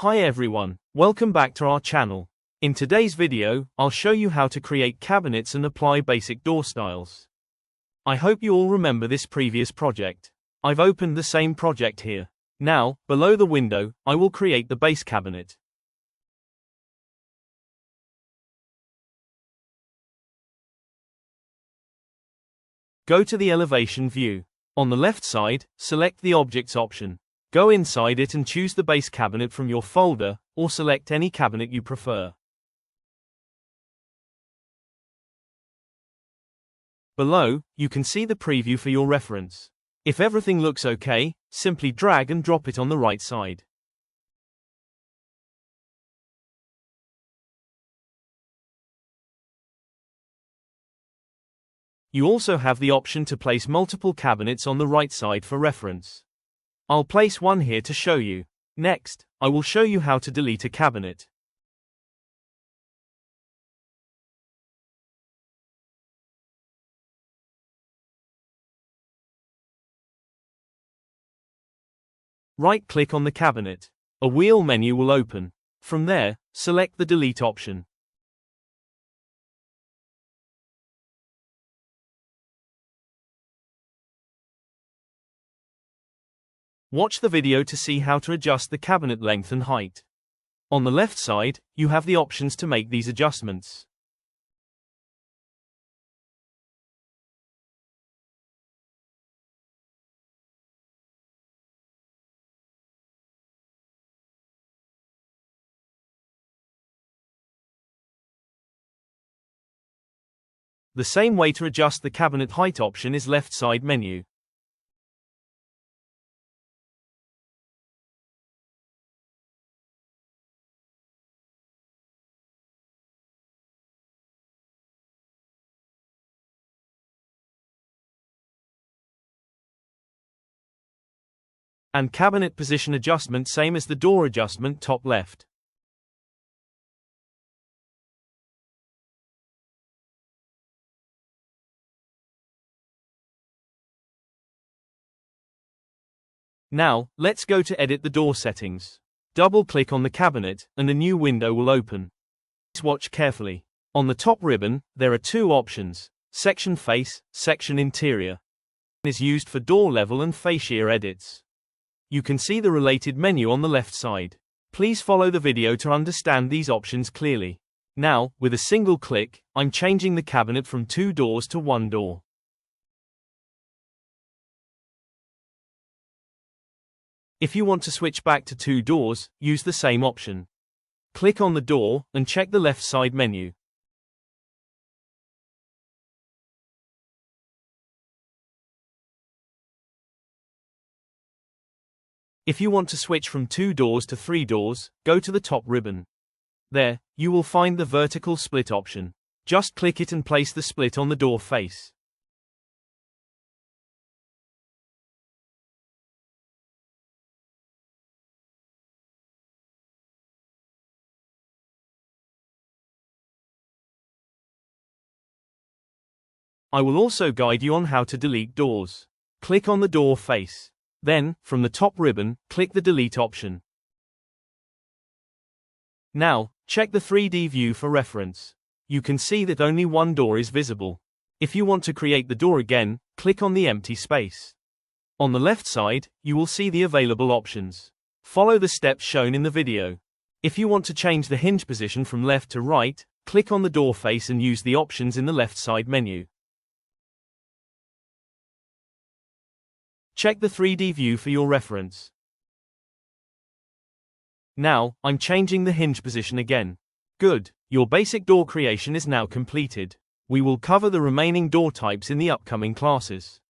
Hi everyone, welcome back to our channel. In today's video, I'll show you how to create cabinets and apply basic door styles. I hope you all remember this previous project. I've opened the same project here. Now, below the window, I will create the base cabinet. Go to the elevation view. On the left side, select the Objects option. Go inside it and choose the base cabinet from your folder, or select any cabinet you prefer. Below, you can see the preview for your reference. If everything looks okay, simply drag and drop it on the right side. You also have the option to place multiple cabinets on the right side for reference. I'll place one here to show you. Next, I will show you how to delete a cabinet. Right-click on the cabinet. A wheel menu will open. From there, select the Delete option. Watch the video to see how to adjust the cabinet length and height. On the left side, you have the options to make these adjustments. The same way to adjust the cabinet height option is left side menu. And cabinet position adjustment same as the door adjustment top left. Now, let's go to edit the door settings. Double-click on the cabinet, and a new window will open. Please watch carefully. On the top ribbon, there are two options: Section Face, Section Interior. Is used for door level and fascia edits. You can see the related menu on the left side. Please follow the video to understand these options clearly. Now, with a single click, I'm changing the cabinet from 2 doors to 1 door. If you want to switch back to 2 doors, use the same option. Click on the door, and check the left side menu. If you want to switch from 2 doors to 3 doors, go to the top ribbon. There, you will find the vertical split option. Just click it and place the split on the door face. I will also guide you on how to delete doors. Click on the door face. Then, from the top ribbon, click the Delete option. Now, check the 3D view for reference. You can see that only 1 door is visible. If you want to create the door again, click on the empty space. On the left side, you will see the available options. Follow the steps shown in the video. If you want to change the hinge position from left to right, click on the door face and use the options in the left side menu. Check the 3D view for your reference. Now, I'm changing the hinge position again. Good, your basic door creation is now completed. We will cover the remaining door types in the upcoming classes.